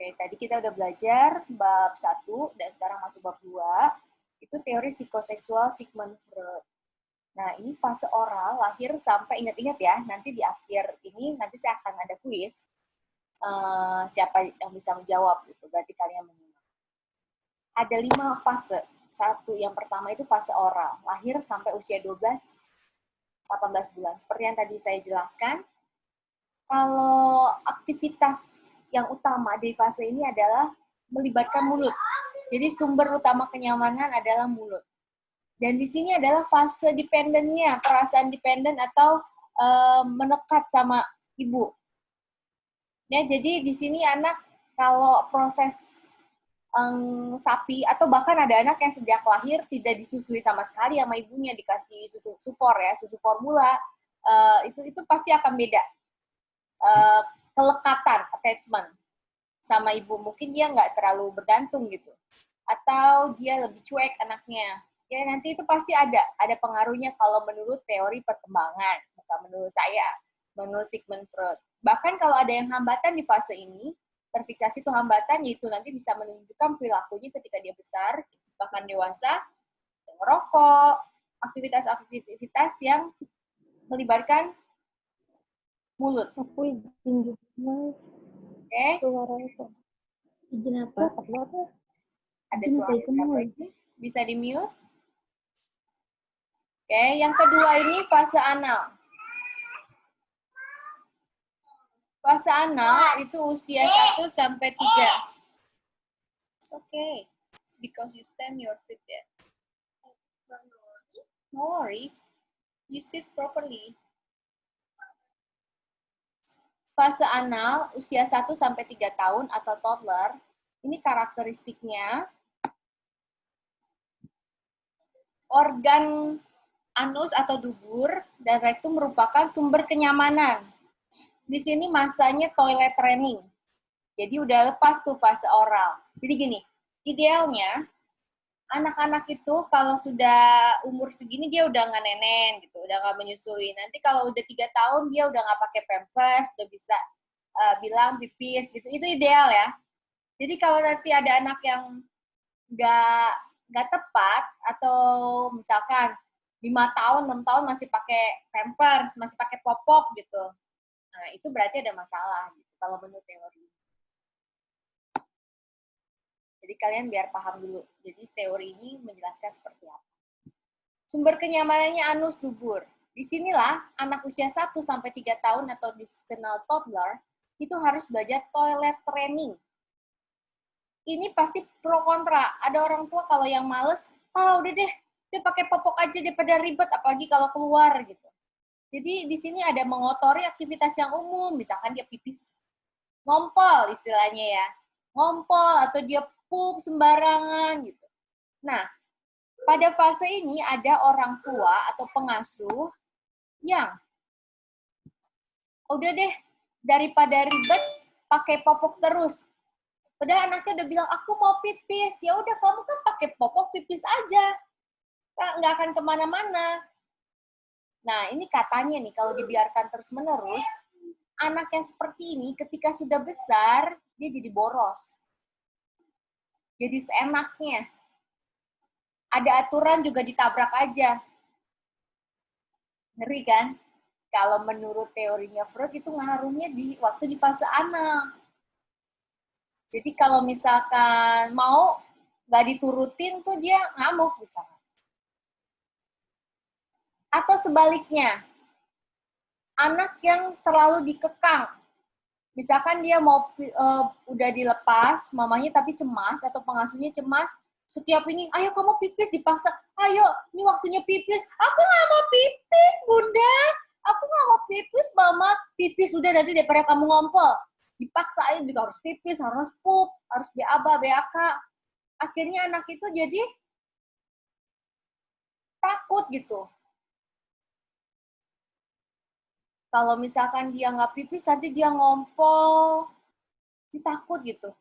Oke, tadi kita udah belajar bab 1 dan sekarang masuk bab 2. Itu teori psikoseksual Sigmund Freud. Nah, ini fase oral, lahir sampai, ingat-ingat ya, nanti di akhir ini, nanti saya akan ada kuis. Siapa yang bisa menjawab, gitu. Berarti kalian menyimak. Ada 5 fase. Yang pertama itu fase oral, lahir sampai usia 12-18 bulan. Seperti yang tadi saya jelaskan, kalau aktivitas yang utama di fase ini adalah melibatkan mulut. Jadi sumber utama kenyamanan adalah mulut. Dan di sini adalah fase dependennya, perasaan dependen atau menekat sama ibu. Ya, jadi di sini anak kalau proses sapi atau bahkan ada anak yang sejak lahir tidak disusui sama sekali sama ibunya, dikasih susu sufor ya, susu formula, itu pasti akan beda. Kelekatan, attachment sama ibu, mungkin dia nggak terlalu bergantung gitu, atau dia lebih cuek anaknya, ya nanti itu pasti ada pengaruhnya kalau menurut teori perkembangan, bukan menurut saya, menurut Sigmund Freud. Bahkan kalau ada yang hambatan di fase ini, terfiksasi itu hambatan, yaitu nanti bisa menunjukkan perilakunya ketika dia besar, bahkan dewasa, merokok, aktivitas yang melibatkan mulut. Aku izin juga. Oke. Suara itu. Izin apa? Ada suara apa ini? Bisa di mute. Oke, yang kedua ini fase anal. Fase anal itu usia 1 sampai 3. It's okay. It's because you stamp your feet there. No worry. You sit properly. Fase anal usia 1 sampai 3 tahun atau toddler, ini karakteristiknya organ anus atau dubur dan rektum merupakan sumber kenyamanan. Di sini masanya toilet training. Jadi udah lepas tuh fase oral. Jadi gini, idealnya anak-anak itu kalau sudah umur segini dia udah nggak nenen gitu, udah nggak menyusui. Nanti kalau udah 3 tahun dia udah nggak pakai pampers, udah bisa bilang pipis gitu. Itu ideal ya. Jadi kalau nanti ada anak yang nggak tepat atau misalkan 5 tahun, 6 tahun masih pakai pampers, masih pakai popok gitu. Nah, itu berarti ada masalah gitu kalau menurut teori. Jadi kalian biar paham dulu. Jadi teori ini menjelaskan seperti apa. Sumber kenyamanannya anus dubur. Disinilah anak usia 1 sampai 3 tahun atau dikenal toddler itu harus belajar toilet training. Ini pasti pro kontra. Ada orang tua kalau yang males, udah deh, dia pakai popok aja daripada ribet, apalagi kalau keluar gitu. Jadi di sini ada mengotori aktivitas yang umum, misalkan dia pipis ngompol istilahnya ya, ngompol atau dia pup sembarangan gitu. Nah, pada fase ini ada orang tua atau pengasuh yang udah deh, daripada ribet pakai popok terus. Padahal anaknya udah bilang, aku mau pipis. Ya udah, kamu kan pakai popok pipis aja. Nggak akan kemana-mana. Nah, ini katanya nih, kalau dibiarkan terus-menerus, anak yang seperti ini ketika sudah besar, dia jadi boros. Jadi seenaknya. Ada aturan juga ditabrak aja. Ngeri kan? Kalau menurut teorinya Freud itu ngaruhnya di waktu di fase anal. Jadi kalau misalkan mau nggak diturutin tuh dia ngamuk misalkan. Atau sebaliknya, anak yang terlalu dikekang. Misalkan dia mau udah dilepas, mamanya tapi cemas atau pengasuhnya cemas, setiap ini, ayo kamu pipis, dipaksa, ayo ini waktunya pipis, aku nggak mau pipis bunda, aku nggak mau pipis mama, pipis udah nanti daripada kamu ngompol, dipaksain juga harus pipis, harus pup, harus BABA, BAK, akhirnya anak itu jadi takut gitu. Kalau misalkan dia nggak pipis, nanti dia ngompol, dia takut gitu.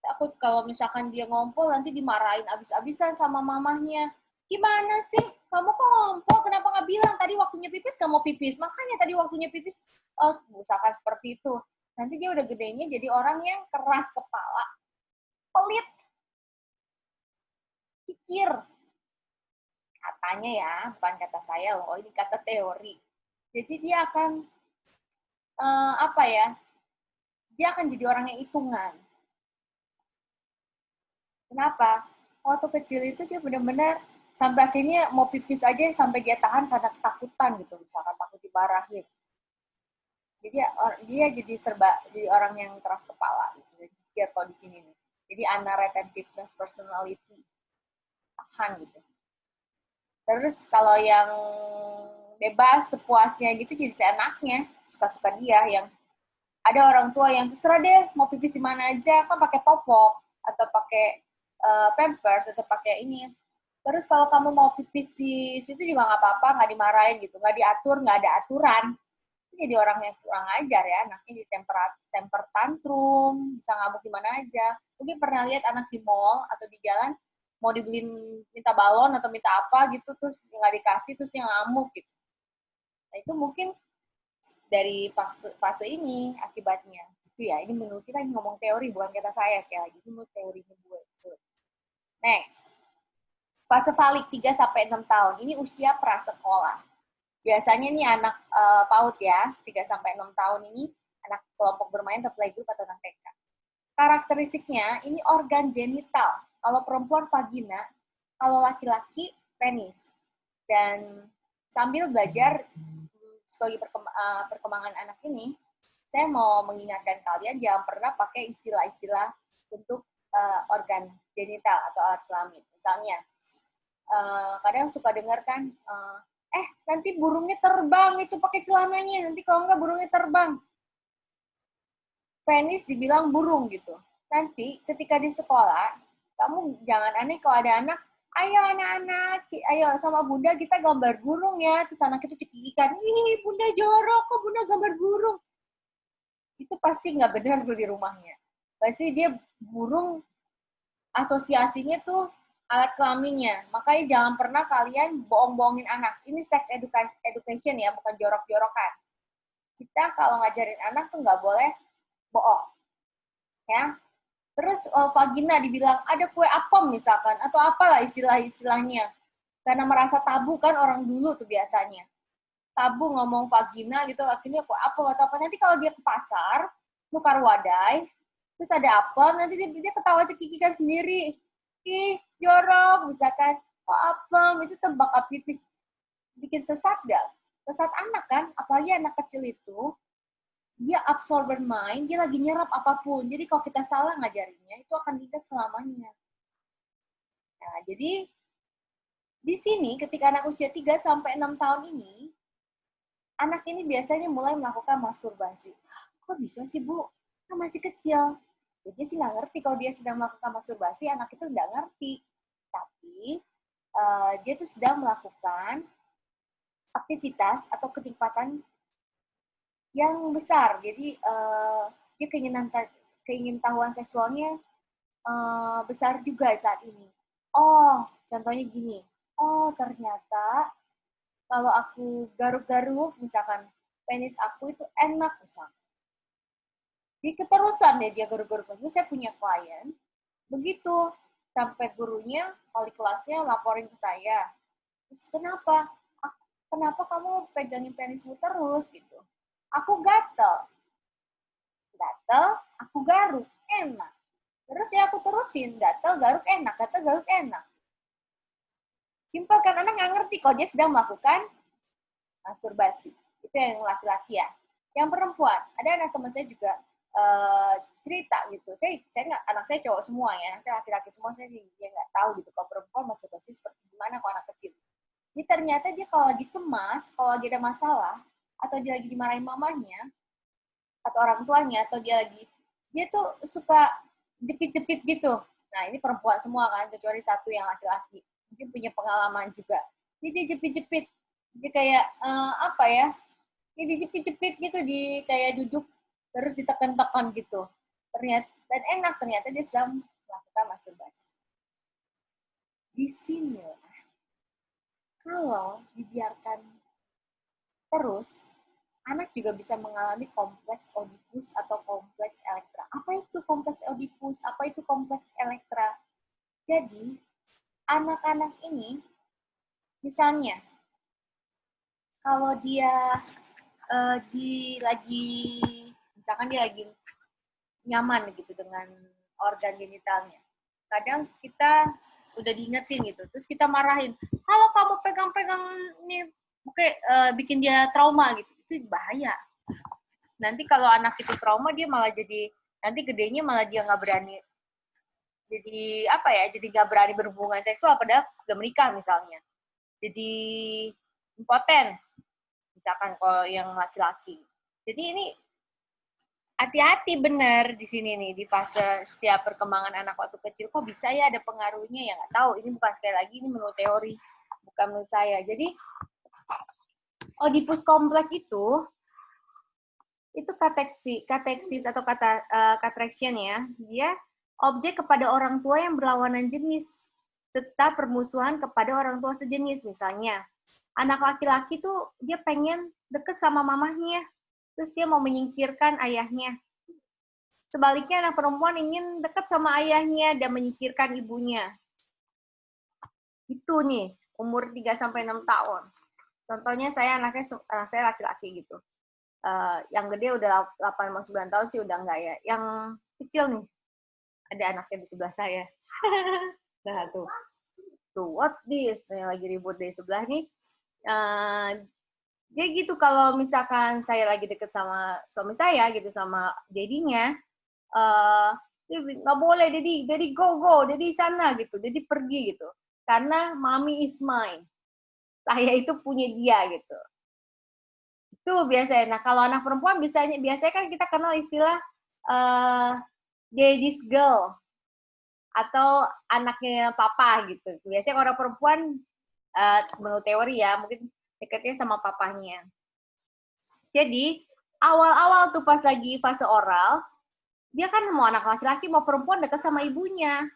Takut kalau misalkan dia ngompol, nanti dimarahin abis-abisan sama mamahnya. Gimana sih? Kamu kok ngompol? Kenapa nggak bilang? Tadi waktunya pipis, nggak mau pipis. Makanya tadi waktunya pipis, misalkan seperti itu. nanti dia udah gedenya jadi orang yang keras kepala, pelit, kikir. Katanya ya, bukan kata saya loh, ini kata teori. Jadi dia akan apa ya? Dia akan jadi orang yang hitungan. Kenapa? Waktu kecil itu dia benar-benar sampai akhirnya mau pipis aja sampai dia tahan karena ketakutan gitu, misalkan takut dimarahin. Jadi dia jadi jadi orang yang keras kepala gitu. Dia kalau di sini nih. Jadi unretentiveness personality, tahan gitu. Terus kalau yang bebas sepuasnya gitu jadi seenaknya, suka-suka dia. Yang ada orang tua yang terserah deh mau pipis di mana aja, kan pakai popok atau pakai pampers atau pakai ini. Terus kalau kamu mau pipis di situ juga nggak apa-apa, nggak dimarahin gitu, nggak diatur, nggak ada aturan. Jadi orang yang kurang ajar ya, anaknya jadi temper tantrum, bisa ngamuk di mana aja. Mungkin pernah lihat anak di mall atau di jalan mau dibeliin minta balon atau minta apa gitu, terus nggak dikasih, terus dia ngamuk gitu. Nah itu mungkin dari fase ini akibatnya. Itu ya, ini menurut kita ngomong teori, bukan kata saya sekali lagi. Ini menurut teorinya gue. Next. Fase falik 3-6 tahun. Ini usia prasekolah. Biasanya nih anak PAUD ya, 3-6 tahun ini anak kelompok bermain atau playgroup atau anak TK. Karakteristiknya ini organ genital. Kalau perempuan vagina, kalau laki-laki penis. Dan sambil belajar psikologi perkembangan anak ini, saya mau mengingatkan kalian jangan pernah pakai istilah-istilah untuk organ genital atau alat kelamin. Misalnya, kadang suka dengar kan, nanti burungnya terbang itu pakai celananya, nanti kalau enggak burungnya terbang. Penis dibilang burung gitu. Nanti ketika di sekolah, kamu jangan aneh kalau ada anak, ayo anak-anak, ayo sama bunda kita gambar burung ya. Terus anak itu cekikikan, ih bunda jorok, kok bunda gambar burung. Itu pasti nggak benar tuh di rumahnya. Pasti dia burung asosiasinya tuh alat kelaminnya. Makanya jangan pernah kalian bohong-bohongin anak. Ini sex education ya, bukan jorok-jorokan. Kita kalau ngajarin anak tuh nggak boleh bohong. Ya. Terus vagina dibilang ada kue apem misalkan, atau apalah istilah-istilahnya. Karena merasa tabu kan orang dulu tuh biasanya. Tabu ngomong vagina gitu, akhirnya kue apem atau apa. Nanti kalau dia ke pasar, tukar wadai, terus ada apem, nanti dia ketawa cekikikan sendiri. Ih, jorok, misalkan, kok apem, itu tebak pipis. Bikin sesat gak? Sesat anak kan, apalagi anak kecil itu, dia absorber mind, dia lagi nyerap apapun. Jadi kalau kita salah ngajarinnya, itu akan diingat selamanya. Nah, jadi di sini ketika anak usia 3-6 tahun ini, anak ini biasanya mulai melakukan masturbasi. Kok bisa sih, Bu? Kan masih kecil. Jadi sih nggak ngerti kalau dia sedang melakukan masturbasi, anak itu nggak ngerti. Tapi dia tuh sedang melakukan aktivitas atau kenikmatan yang besar. Jadi dia keingintahuan seksualnya besar juga saat ini. Oh, contohnya gini. Oh, ternyata kalau aku garuk-garuk, misalkan penis aku itu enak, misalkan. Jadi keterusan deh dia garuk-garuk. Ini saya punya klien, begitu. Sampai gurunya, wali kelasnya laporin ke saya. Terus kenapa? Kenapa kamu pegangin penismu terus gitu? Aku gatel. Gatel, aku garuk. Enak. Terus ya aku terusin. Gatel, garuk enak. Gatel, garuk enak. Simpel kan, anak nggak ngerti kalau dia sedang melakukan masturbasi. Itu yang laki-laki ya. Yang perempuan, ada anak teman saya juga cerita gitu. Saya nggak, anak saya cowok semua ya, anak saya laki-laki semua, saya dia nggak tahu gitu kalau perempuan masturbasi seperti gimana kalau anak kecil. Jadi ternyata dia kalau lagi cemas, kalau lagi ada masalah, atau dia lagi dimarahin mamanya, atau orang tuanya, atau dia tuh suka jepit-jepit gitu. Nah ini perempuan semua kan, kecuali satu yang laki-laki. Mungkin punya pengalaman juga. Jadi dia jepit-jepit. Dia kayak, apa ya, dia dijepit-jepit gitu, di kayak duduk, terus ditekan-tekan gitu. Ternyata, dan enak, ternyata dia sedang melakukan masturbasi. Di sini kalau dibiarkan terus, anak juga bisa mengalami kompleks Oedipus atau kompleks Elektra. Apa itu kompleks Oedipus? Apa itu kompleks Elektra? Jadi, anak-anak ini, misalnya, kalau dia misalkan dia lagi nyaman gitu dengan organ genitalnya. Kadang kita udah diingetin gitu, terus kita marahin, kalau kamu pegang-pegang nih, oke, bikin dia trauma gitu, itu bahaya. Nanti kalau anak itu trauma, dia malah jadi, nanti gedenya malah dia nggak berani, jadi apa ya, jadi nggak berani berhubungan seksual, padahal sudah menikah misalnya. Jadi impoten, misalkan kalau yang laki-laki. Jadi ini hati-hati bener di sini nih, di fase setiap perkembangan anak waktu kecil, kok bisa ya ada pengaruhnya, ya nggak tahu. Ini bukan, sekali lagi, ini menurut teori, bukan menurut saya. Jadi, Oedipus kompleks itu kateksis atau attraction ya, dia objek kepada orang tua yang berlawanan jenis, serta permusuhan kepada orang tua sejenis. Misalnya, anak laki-laki tuh dia pengen deket sama mamahnya, terus dia mau menyingkirkan ayahnya. Sebaliknya, anak perempuan ingin dekat sama ayahnya dan menyingkirkan ibunya. Itu nih, umur 3-6 tahun. Contohnya anak saya laki-laki gitu. Yang gede udah 8-9 tahun sih udah enggak ya. Yang kecil nih, ada anaknya di sebelah saya. Nah tuh, what this? Yang lagi ribut dari sebelah nih. Dia gitu, kalau misalkan saya lagi deket sama suami saya gitu, sama dedinya, nggak boleh, Dedi go, Dedi sana gitu, Dedi pergi gitu, karena mommy is mine, saya itu punya dia gitu. Itu biasanya. Nah, kalau anak perempuan biasanya kan kita kenal istilah daddy's girl atau anaknya papa gitu. Biasanya orang perempuan menurut teori ya, mungkin dekatnya sama papahnya. Jadi awal-awal tuh pas lagi fase oral, dia kan mau anak laki-laki mau perempuan dekat sama ibunya.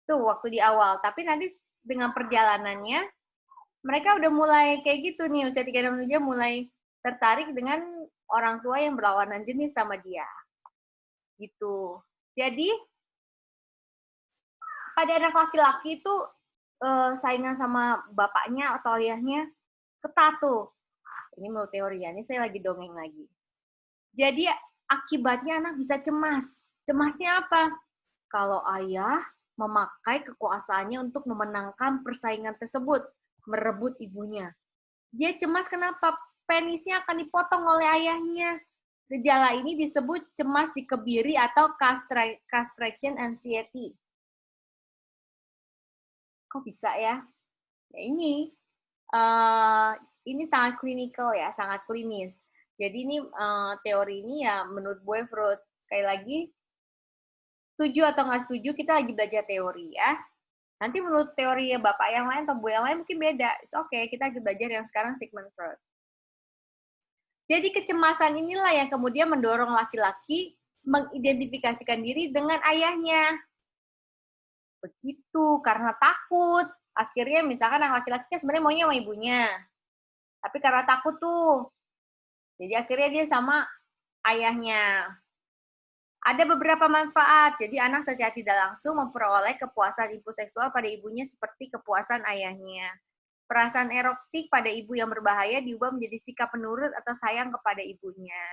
Tuh waktu di awal. Tapi nanti dengan perjalanannya, mereka udah mulai kayak gitu nih, usia 3-6 mulai tertarik dengan orang tua yang berlawanan jenis sama dia. Gitu. Jadi, pada anak laki-laki itu saingan sama bapaknya atau ayahnya ketat tuh. Ini menurut teori ya, ini saya lagi dongeng lagi. Jadi, akibatnya anak bisa cemas. Cemasnya apa? Kalau ayah memakai kekuasaannya untuk memenangkan persaingan tersebut, merebut ibunya. Dia cemas kenapa? Penisnya akan dipotong oleh ayahnya. Gejala ini disebut cemas dikebiri atau castration anxiety. Kok bisa ya? Ya ini sangat klinikal ya, sangat klinis. Jadi ini teori ini ya menurut Freud. Sekali lagi, setuju atau nggak setuju, kita lagi belajar teori ya. Nanti menurut teori bapak yang lain atau bu yang lain mungkin beda. It's okay, kita lagi belajar yang sekarang Sigmund Freud. Jadi kecemasan inilah yang kemudian mendorong laki-laki mengidentifikasikan diri dengan ayahnya. Begitu, karena takut. Akhirnya misalkan yang laki-laki sebenarnya maunya sama ibunya. Tapi karena takut tuh, jadi akhirnya dia sama ayahnya. Ada beberapa manfaat, jadi anak secara tidak langsung memperoleh kepuasan impuls seksual pada ibunya seperti kepuasan ayahnya. Perasaan erotik pada ibu yang berbahaya diubah menjadi sikap penurut atau sayang kepada ibunya.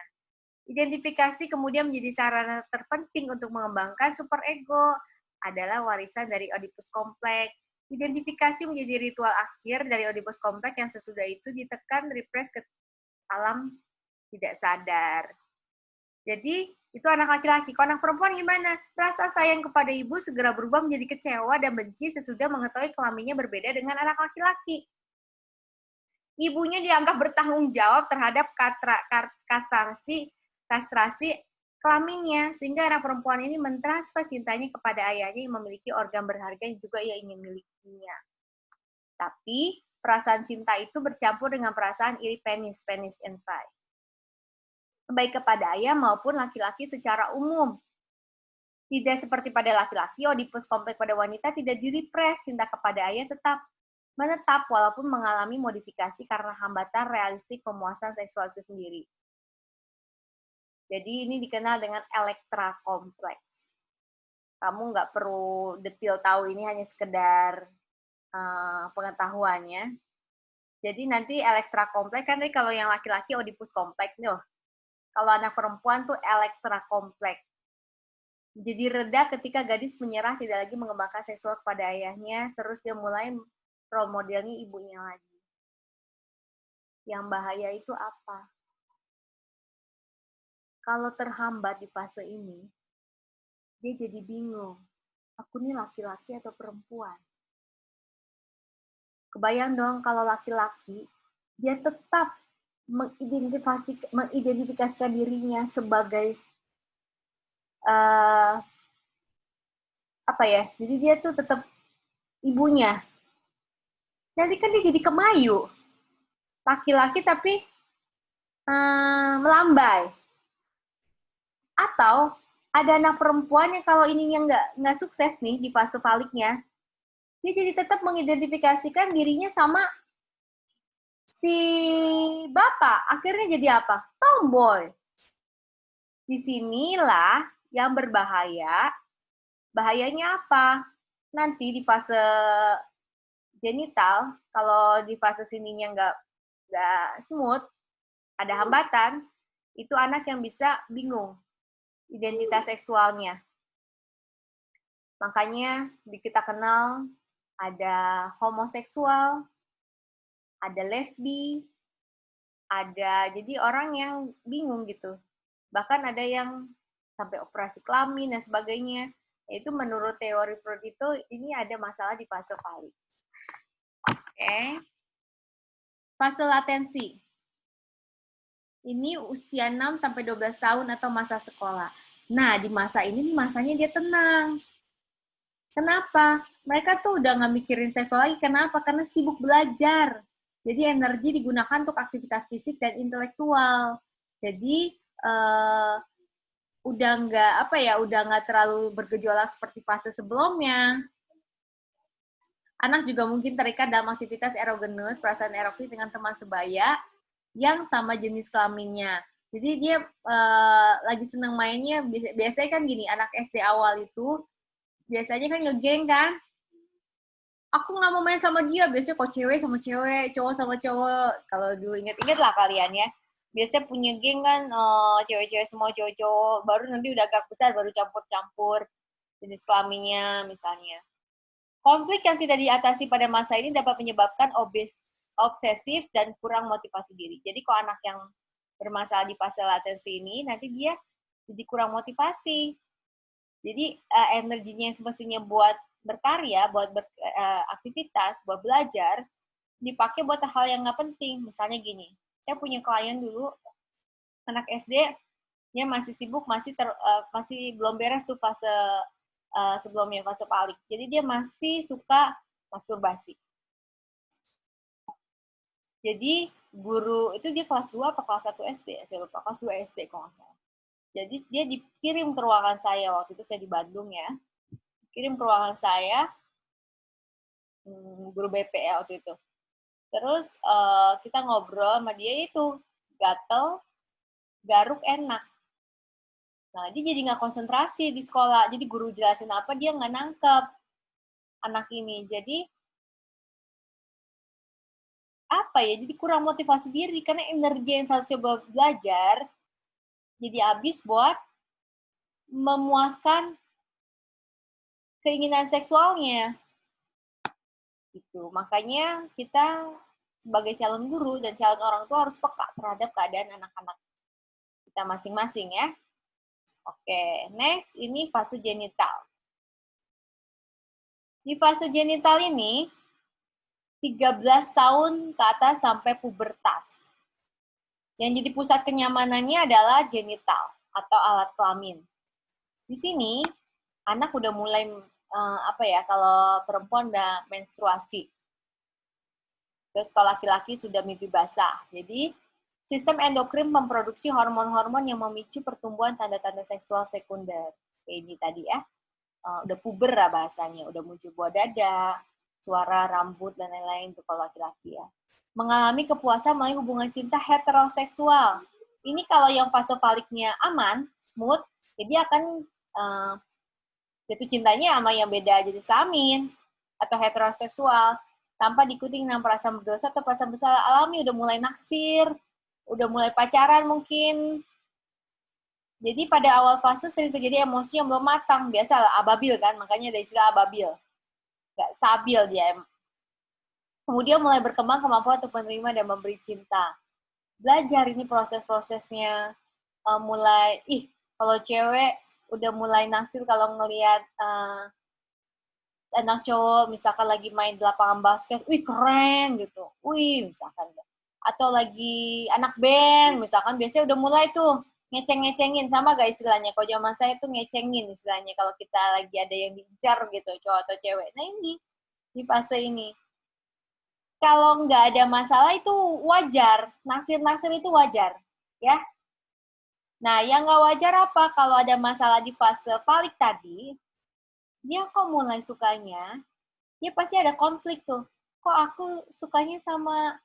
Identifikasi kemudian menjadi sarana terpenting untuk mengembangkan superego, adalah warisan dari Oedipus kompleks. Identifikasi menjadi ritual akhir dari Oedipus kompleks yang sesudah itu ditekan repres ke alam tidak sadar. Jadi, itu anak laki-laki. Kalau anak perempuan gimana? Rasa sayang kepada ibu segera berubah menjadi kecewa dan benci sesudah mengetahui kelaminnya berbeda dengan anak laki-laki. Ibunya dianggap bertanggung jawab terhadap kastrasi kelaminnya, sehingga anak perempuan ini mentransfer cintanya kepada ayahnya yang memiliki organ berharga yang juga ia ingin milikinya. Tapi, perasaan cinta itu bercampur dengan perasaan iri penis envy. Baik kepada ayah maupun laki-laki secara umum. Tidak seperti pada laki-laki, Oedipus kompleks pada wanita tidak direpres, cinta kepada ayah tetap menetap walaupun mengalami modifikasi karena hambatan realistik pemuasan seksual itu sendiri. Jadi ini dikenal dengan elektra kompleks. Kamu nggak perlu detail tahu, ini hanya sekedar pengetahuannya. Jadi nanti elektra kompleks kan kalau yang laki-laki Oedipus kompleks nih. Kalau anak perempuan tuh elektra kompleks. Jadi reda ketika gadis menyerah, tidak lagi mengembangkan seksual kepada ayahnya, terus dia mulai role modelnya ibunya lagi. Yang bahaya itu apa? Kalau terhambat di fase ini, dia jadi bingung. Aku ini laki-laki atau perempuan? Kebayang dong kalau laki-laki, dia tetap mengidentifikasikan dirinya sebagai apa ya? Jadi dia tuh tetap ibunya. Nanti kan dia jadi kemayu. Laki-laki tapi melambai. Atau ada anak perempuan yang kalau ininya nggak sukses nih di fase valiknya, dia jadi tetap mengidentifikasikan dirinya sama si bapak. Akhirnya jadi apa? Tomboy. Disinilah yang berbahaya. Bahayanya apa? Nanti di fase genital, kalau di fase sininya nggak smooth, ada hambatan, itu anak yang bisa bingung identitas seksualnya. Makanya kita kenal ada homoseksual, ada lesbi, jadi orang yang bingung gitu. Bahkan ada yang sampai operasi kelamin dan sebagainya. Itu menurut teori Freud itu ini ada masalah di fase valik. Oke. Fase latensi. Ini usia 6 sampai 12 tahun atau masa sekolah. Nah, di masa ini masanya dia tenang. Kenapa? Mereka tuh udah nggak mikirin seksual lagi. Kenapa? Karena sibuk belajar. Jadi energi digunakan untuk aktivitas fisik dan intelektual. Jadi udah nggak terlalu bergejolak seperti fase sebelumnya. Anak juga mungkin terikat dalam aktivitas erogenus, perasaan erotik dengan teman sebaya yang sama jenis kelaminnya. Jadi dia lagi seneng mainnya, biasanya kan gini, anak SD awal itu biasanya kan ngegeng kan, aku nggak mau main sama dia, biasanya kok cewek sama cewek, cowok sama cowok, kalau dulu inget-inget lah kalian ya, biasanya punya geng kan, cewek-cewek semua cowok-cowok, baru nanti udah agak besar, baru campur-campur jenis kelaminnya misalnya. Konflik yang tidak diatasi pada masa ini dapat menyebabkan obsesif dan kurang motivasi diri. Jadi kalau anak yang bermasalah di fase latensi ini, nanti dia jadi kurang motivasi. Jadi energinya yang semestinya buat berkarya, buat beraktivitas, buat belajar, dipakai buat hal yang nggak penting. Misalnya gini, saya punya klien dulu, anak SD, dia masih sibuk, masih belum beres tuh fase sebelumnya fase valik. Jadi dia masih suka masturbasi. Jadi guru itu dia kelas 2 apa kelas 1 SD? Saya lupa, kelas 2 SD kalau nggak salah. Jadi dia dikirim ke ruangan saya, waktu itu saya di Bandung ya. Kirim ke ruangan saya, guru BPL waktu itu. Terus kita ngobrol sama dia itu, gatel, garuk enak. Nah, dia jadi nggak konsentrasi di sekolah. Jadi guru jelasin apa, dia nggak nangkep anak ini. Jadi, apa ya, jadi kurang motivasi diri. Karena energi yang selalu coba belajar, jadi habis buat memuaskan keinginan seksualnya. Gitu. Makanya kita sebagai calon guru dan calon orang tua harus peka terhadap keadaan anak-anak kita masing-masing ya. Oke, next ini fase genital. Di fase genital ini 13 tahun ke atas sampai pubertas. Yang jadi pusat kenyamanannya adalah genital atau alat kelamin. Di sini anak udah mulai kalau perempuan udah menstruasi. Terus kalau laki-laki sudah mimpi basah. Jadi sistem endokrin memproduksi hormon-hormon yang memicu pertumbuhan tanda-tanda seksual sekunder. Kayak ini tadi ya. Udah puber lah bahasanya, udah muncul buah dada, suara, rambut, dan lain-lain itu kalau laki-laki ya. Mengalami kepuasan melalui hubungan cinta heteroseksual. Ini kalau yang fase paliknya aman, smooth, jadi akan jatuh cintanya sama yang beda jenis kelamin atau heteroseksual tanpa diikuti dengan perasaan berdosa atau perasaan bersalah alami, udah mulai naksir, udah mulai pacaran mungkin. Jadi pada awal fase sering terjadi emosi yang belum matang, biasalah ababil kan, makanya ada istilah ababil, nggak stabil dia. Kemudian mulai berkembang kemampuan untuk menerima dan memberi cinta. Belajar ini proses-prosesnya, mulai, kalau cewek udah mulai naksir kalau ngelihat anak cowok misalkan lagi main di lapangan basket, wih keren gitu, wih misalkan. Atau lagi anak band, misalkan biasanya udah mulai tuh ngeceng-ngecengin, sama gak istilahnya? Kalau zaman saya tuh ngecengin istilahnya kalau kita lagi ada yang diincar gitu, cowok atau cewek. Nah ini, di fase ini. Kalau nggak ada masalah itu wajar, naksir-naksir itu wajar, ya. Nah, yang nggak wajar apa? Kalau ada masalah di fase palik tadi, dia kok mulai sukanya, dia pasti ada konflik tuh. Kok aku sukanya sama,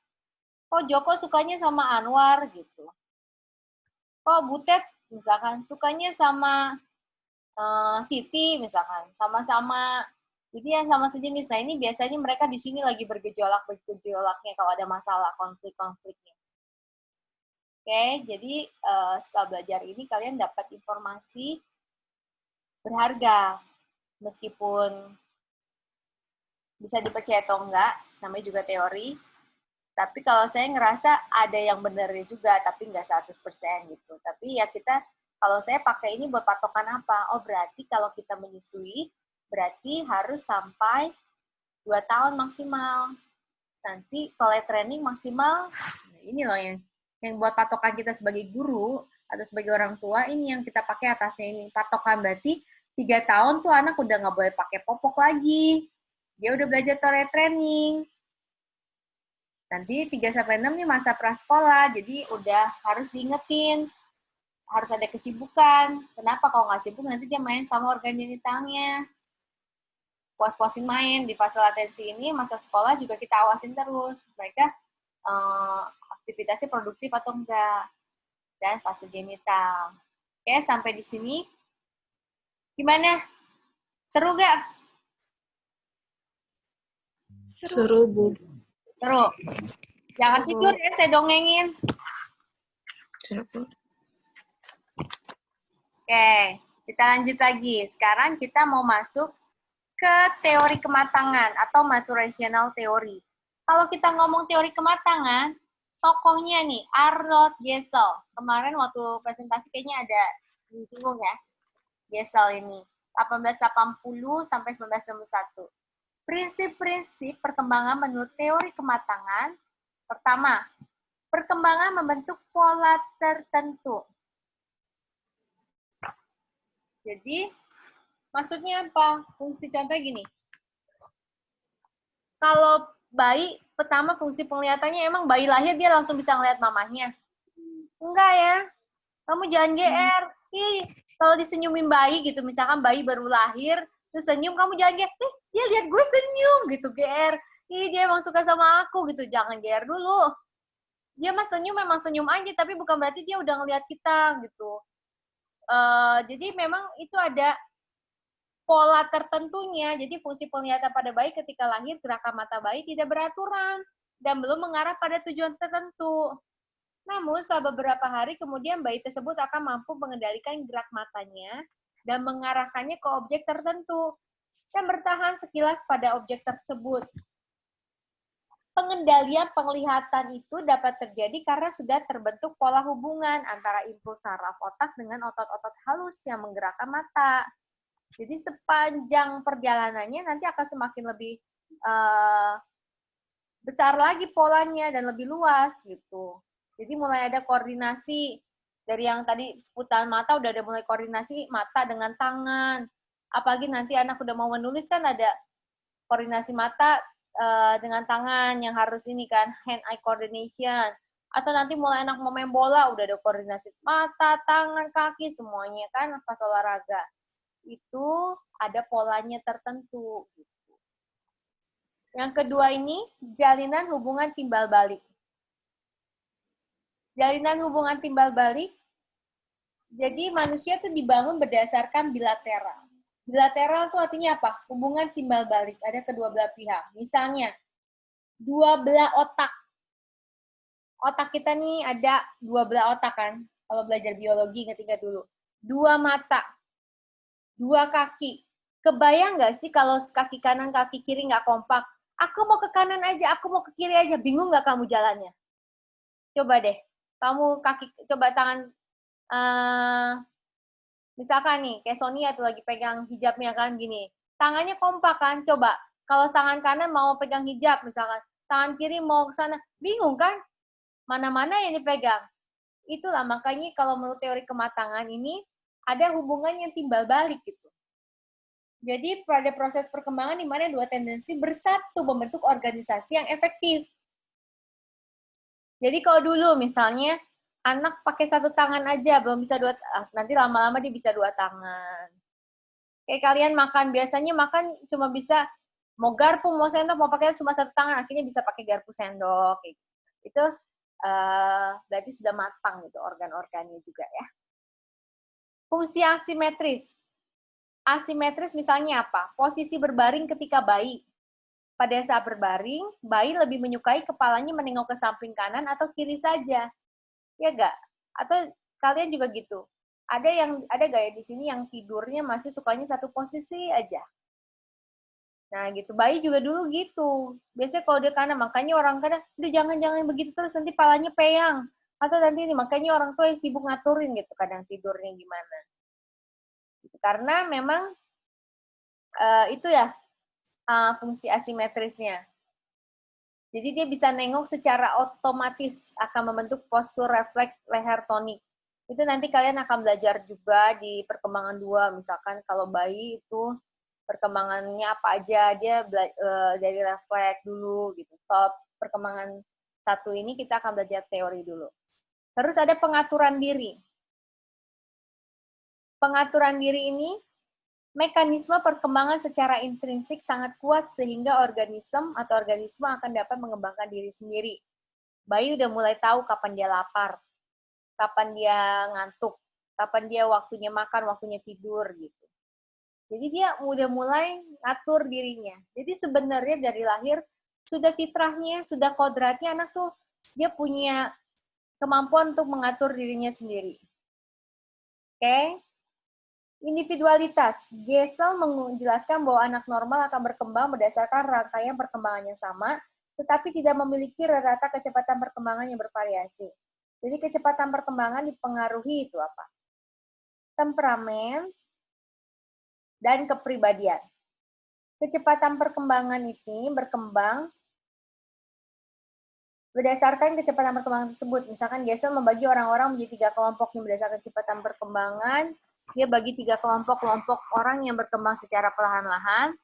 kok Joko sukanya sama Anwar gitu. Kok Butet misalkan sukanya sama Siti misalkan, sama-sama, jadi yang sama sejenis. Nah ini biasanya mereka di sini lagi bergejolaknya kalau ada masalah konflik-konfliknya. Oke, jadi setelah belajar ini kalian dapat informasi berharga, meskipun bisa dipercaya atau enggak, namanya juga teori. Tapi kalau saya ngerasa ada yang benernya juga, tapi nggak 100% gitu. Tapi ya kita, kalau saya pakai ini buat patokan apa? Oh berarti kalau kita menyusui, berarti harus sampai 2 tahun maksimal. Nanti kalau training maksimal, ini loh yang buat patokan kita sebagai guru atau sebagai orang tua, ini yang kita pakai atasnya ini. Patokan berarti 3 tahun tuh anak udah nggak boleh pakai popok lagi. Dia udah belajar toilet training. Nanti 3-6 nih masa prasekolah, jadi udah harus diingetin, harus ada kesibukan. Kenapa kalau nggak sibuk nanti dia main sama organ genitalnya. Puas-puasin main di fase latensi ini, masa sekolah juga kita awasin terus. Mereka aktivitasnya produktif atau enggak. Dan fase genital. Oke, sampai di sini. Gimana? Seru gak? Seru, Bu. Seru. Jangan tidur ya, saya dongengin. Seru. Oke, kita lanjut lagi. Sekarang kita mau masuk ke teori kematangan atau maturational theory. Kalau kita ngomong teori kematangan, tokohnya nih Arnold Gesell. Kemarin waktu presentasi kayaknya ada disinggung ya, Gesell ini. 1880 sampai 1961. Prinsip-prinsip perkembangan menurut teori kematangan. Pertama, perkembangan membentuk pola tertentu. Jadi, maksudnya apa? Fungsi contohnya gini. Kalau bayi, pertama fungsi penglihatannya emang bayi lahir dia langsung bisa ngeliat mamahnya. Enggak ya. Kamu jangan GR. Kalau disenyumin bayi gitu, misalkan bayi baru lahir, terus senyum, kamu jangan GR. Dia lihat gue senyum gitu, GR. Dia emang suka sama aku gitu. Jangan GR dulu. Dia mah senyum memang senyum aja, tapi bukan berarti dia udah ngeliat kita gitu. Jadi memang itu ada pola tertentunya. Jadi fungsi penglihatan pada bayi ketika lahir, gerakan mata bayi tidak beraturan dan belum mengarah pada tujuan tertentu. Namun setelah beberapa hari kemudian bayi tersebut akan mampu mengendalikan gerak matanya dan mengarahkannya ke objek tertentu dan bertahan sekilas pada objek tersebut. Pengendalian penglihatan itu dapat terjadi karena sudah terbentuk pola hubungan antara impuls saraf otak dengan otot-otot halus yang menggerakkan mata. Jadi sepanjang perjalanannya nanti akan semakin lebih besar lagi polanya dan lebih luas gitu. Jadi mulai ada koordinasi dari yang tadi seputaran mata, udah ada mulai koordinasi mata dengan tangan. Apalagi nanti anak udah mau menulis kan ada koordinasi mata dengan tangan yang harus ini kan, hand-eye coordination. Atau nanti mulai anak mau main bola, udah ada koordinasi mata, tangan, kaki, semuanya kan pas olahraga. Itu ada polanya tertentu. Yang kedua ini, jalinan hubungan timbal balik. Jalinan hubungan timbal balik. Jadi manusia tuh dibangun berdasarkan bilateral. Bilateral tuh artinya apa? Hubungan timbal balik. Ada kedua belah pihak. Misalnya, dua belah otak. Otak kita nih ada dua belah otak kan? Kalau belajar biologi, ingat-ingat dulu. Dua mata, dua kaki. Kebayang nggak sih kalau kaki kanan, kaki kiri nggak kompak? Aku mau ke kanan aja, aku mau ke kiri aja. Bingung nggak kamu jalannya? Coba deh, kamu coba tangan, misalkan nih, kayak Sonia tuh lagi pegang hijabnya kan gini. Tangannya kompak kan? Coba, kalau tangan kanan mau pegang hijab misalkan, tangan kiri mau ke sana, bingung kan? Mana-mana yang dipegang. Itulah makanya kalau menurut teori kematangan ini, ada hubungan yang timbal balik gitu. Jadi pada proses perkembangan di mana dua tendensi bersatu membentuk organisasi yang efektif. Jadi kalau dulu misalnya anak pakai satu tangan aja belum bisa dua, nanti lama-lama dia bisa dua tangan. Kayak kalian makan, biasanya makan cuma bisa mau garpu, mau sendok, mau pakai cuma satu tangan, akhirnya bisa pakai garpu sendok. Kayak gitu. Itu berarti sudah matang gitu organ-organnya juga ya. Fungsi asimetris. Asimetris misalnya apa? Posisi berbaring ketika bayi. Pada saat berbaring, bayi lebih menyukai kepalanya menengok ke samping kanan atau kiri saja. Ya enggak? Atau kalian juga gitu. Ada gak ya di sini yang tidurnya masih sukanya satu posisi aja. Nah, gitu. Bayi juga dulu gitu. Biasanya kalau dia kanan, makanya orang kadang, udah jangan begitu terus nanti palanya peyang. Atau nanti ini, makanya orang tua yang sibuk ngaturin gitu kadang tidurnya gimana. Karena memang itu ya fungsi asimetrisnya. Jadi dia bisa nengok secara otomatis akan membentuk postur refleks leher tonik. Itu nanti kalian akan belajar juga di perkembangan 2. Misalkan kalau bayi itu perkembangannya apa aja, dia dari refleks dulu gitu. Kalau perkembangan 1 ini kita akan belajar teori dulu. Terus ada pengaturan diri. Pengaturan diri ini mekanisme perkembangan secara intrinsik sangat kuat sehingga organisme akan dapat mengembangkan diri sendiri. Bayi udah mulai tahu kapan dia lapar, kapan dia ngantuk, kapan dia waktunya makan, waktunya tidur gitu. Jadi dia udah mulai ngatur dirinya. Jadi sebenarnya dari lahir sudah fitrahnya, sudah kodratnya anak tuh dia punya kemampuan untuk mengatur dirinya sendiri. Oke? Individualitas. Gesell menjelaskan bahwa anak normal akan berkembang berdasarkan rangkaian perkembangan yang sama, tetapi tidak memiliki rata kecepatan perkembangan yang bervariasi. Jadi kecepatan perkembangan dipengaruhi itu apa? Temperamen dan kepribadian. Kecepatan perkembangan ini berkembang berdasarkan kecepatan perkembangan tersebut. Misalkan Gesell membagi orang-orang menjadi 3 kelompok yang berdasarkan kecepatan perkembangan. Dia bagi 3 kelompok orang yang berkembang secara perlahan-lahan,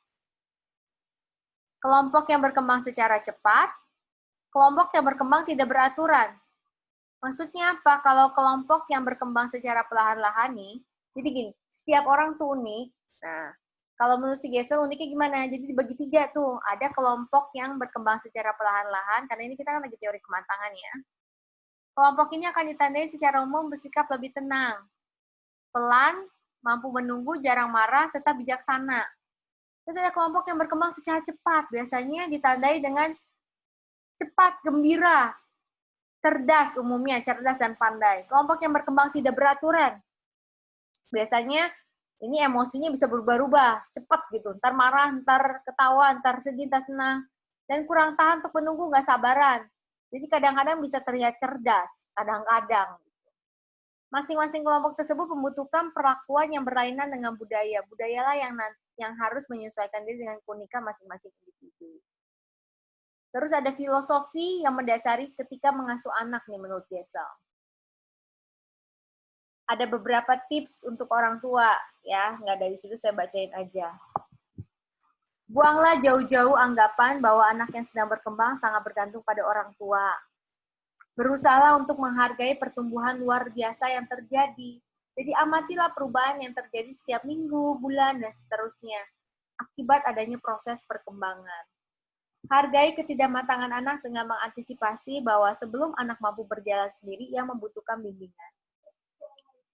kelompok yang berkembang secara cepat, kelompok yang berkembang tidak beraturan. Maksudnya apa? Kalau kelompok yang berkembang secara perlahan-lahan nih, jadi gini, setiap orang tuh unik. Nah, kalau menurut si Gesell uniknya gimana? Jadi dibagi 3 tuh. Ada kelompok yang berkembang secara perlahan-lahan, karena ini kita kan lagi teori kematangan ya. Kelompok ini akan ditandai secara umum bersikap lebih tenang, pelan, mampu menunggu, jarang marah, serta bijaksana. Terus ada kelompok yang berkembang secara cepat, biasanya ditandai dengan cepat, gembira, cerdas umumnya, cerdas dan pandai. Kelompok yang berkembang tidak beraturan, biasanya ini emosinya bisa berubah-ubah, cepat gitu, ntar marah, ntar ketawa, ntar sedih, ntar senang, dan kurang tahan untuk menunggu, nggak sabaran. Jadi kadang-kadang bisa terlihat cerdas, kadang-kadang. Masing-masing kelompok tersebut membutuhkan perlakuan yang berlainan dengan budaya. Budayalah yang harus menyesuaikan diri dengan keunikan masing-masing individu. Terus ada filosofi yang mendasari ketika mengasuh anak nih menurut Gesell. Ada beberapa tips untuk orang tua ya, nggak dari situ saya bacain aja. Buanglah jauh-jauh anggapan bahwa anak yang sedang berkembang sangat bergantung pada orang tua. Berusahalah untuk menghargai pertumbuhan luar biasa yang terjadi. Jadi amatilah perubahan yang terjadi setiap minggu, bulan, dan seterusnya. Akibat adanya proses perkembangan. Hargai ketidakmatangan anak dengan mengantisipasi bahwa sebelum anak mampu berjalan sendiri, ia membutuhkan bimbingan.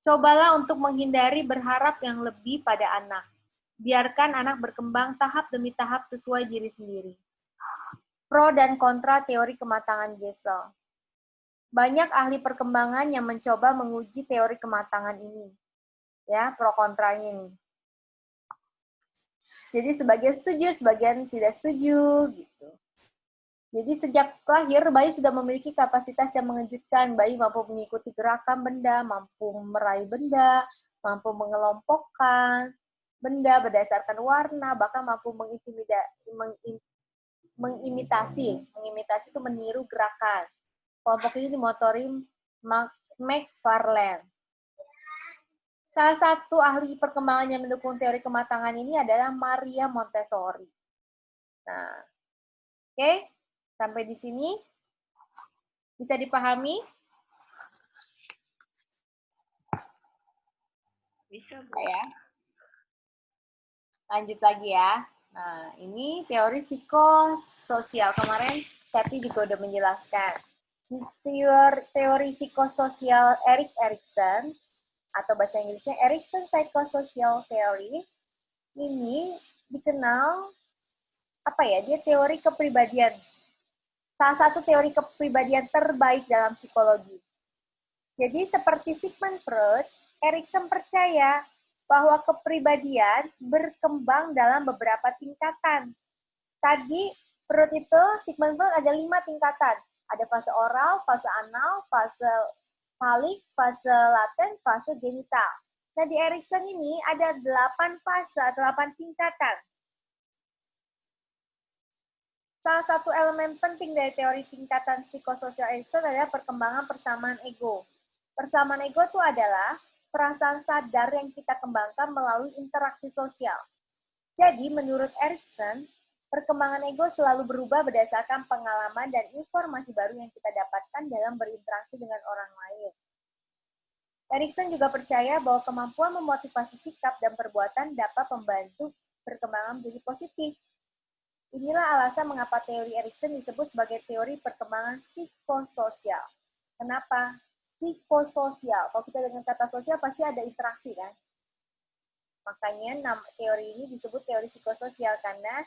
Cobalah untuk menghindari berharap yang lebih pada anak. Biarkan anak berkembang tahap demi tahap sesuai diri sendiri. Pro dan kontra teori kematangan Gesell. Banyak ahli perkembangan yang mencoba menguji teori kematangan ini. Ya, pro kontranya nih. Jadi sebagian setuju, sebagian tidak setuju gitu. Jadi sejak lahir, bayi sudah memiliki kapasitas yang mengejutkan. Bayi mampu mengikuti gerakan benda, mampu meraih benda, mampu mengelompokkan benda berdasarkan warna, bahkan mampu mengimitasi. Mengimitasi itu meniru gerakan. Kelompok ini dimotori McFarlane. Salah satu ahli perkembangan yang mendukung teori kematangan ini adalah Maria Montessori. Nah, oke, sampai di sini bisa dipahami? Bisa, Bu. Ya. Lanjut lagi ya. Nah, ini teori psikososial. Kemarin Septi juga udah menjelaskan. Teori psikososial Erik Erikson, atau bahasa Inggrisnya Erikson Psychosocial Theory, ini dikenal dia teori kepribadian. Salah satu teori kepribadian terbaik dalam psikologi. Jadi seperti Sigmund Freud, Erikson percaya bahwa kepribadian berkembang dalam beberapa tingkatan. Tadi Freud itu, Sigmund Freud ada 5 tingkatan. Ada fase oral, fase anal, fase falik, fase laten, fase genital. Nah, di Erikson ini ada 8 fase, 8 tingkatan. Salah satu elemen penting dari teori tingkatan psikososial Erikson adalah perkembangan persamaan ego. Persamaan ego itu adalah perasaan sadar yang kita kembangkan melalui interaksi sosial. Jadi, menurut Erikson, perkembangan ego selalu berubah berdasarkan pengalaman dan informasi baru yang kita dapatkan dalam berinteraksi dengan orang lain. Erikson juga percaya bahwa kemampuan memotivasi sikap dan perbuatan dapat membantu perkembangan menjadi positif. Inilah alasan mengapa teori Erikson disebut sebagai teori perkembangan psikososial. Kenapa? Psikososial. Kalau kita dengan kata sosial pasti ada interaksi kan? Makanya teori ini disebut teori psikososial karena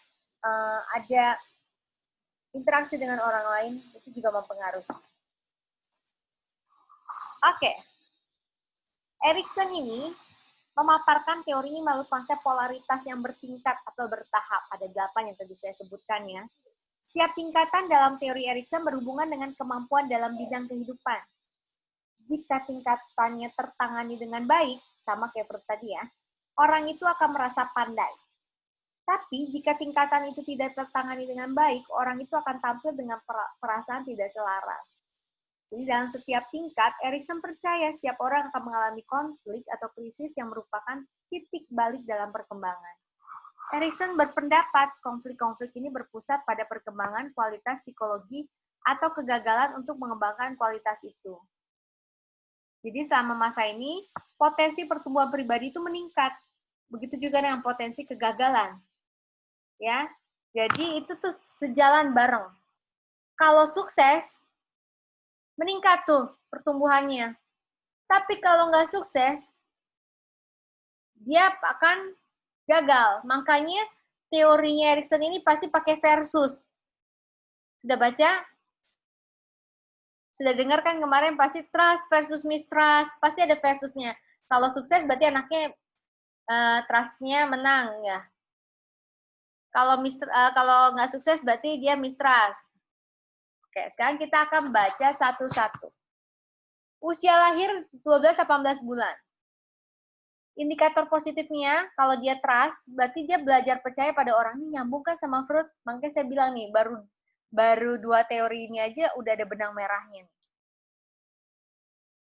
ada interaksi dengan orang lain, itu juga mempengaruhi. Oke. Erikson ini memaparkan teori ini melalui konsep polaritas yang bertingkat atau bertahap. Ada 8 yang tadi saya sebutkan ya. Setiap tingkatan dalam teori Erikson berhubungan dengan kemampuan dalam bidang kehidupan. Jika tingkatannya tertangani dengan baik, sama kayak Freud tadi ya, orang itu akan merasa pandai. Tapi jika tingkatan itu tidak tertangani dengan baik, orang itu akan tampil dengan perasaan tidak selaras. Jadi dalam setiap tingkat, Erikson percaya setiap orang akan mengalami konflik atau krisis yang merupakan titik balik dalam perkembangan. Erikson berpendapat konflik-konflik ini berpusat pada perkembangan kualitas psikologi atau kegagalan untuk mengembangkan kualitas itu. Jadi selama masa ini, potensi pertumbuhan pribadi itu meningkat. Begitu juga dengan potensi kegagalan. Ya, jadi itu tuh sejalan bareng. Kalau sukses, meningkat tuh pertumbuhannya. Tapi kalau nggak sukses, dia akan gagal. Makanya teorinya Erikson ini pasti pakai versus. Sudah baca? Sudah dengar kan kemarin pasti trust versus mistrust. Pasti ada versusnya. Kalau sukses berarti anaknya trust-nya menang ya. Kalau nggak sukses berarti dia mistrust. Oke, sekarang kita akan baca satu-satu. Usia lahir 12-18 bulan. Indikator positifnya, kalau dia trust, berarti dia belajar percaya pada orang ini, nyambung kan sama Freud. Makanya saya bilang nih, baru 2 teori ini aja udah ada benang merahnya.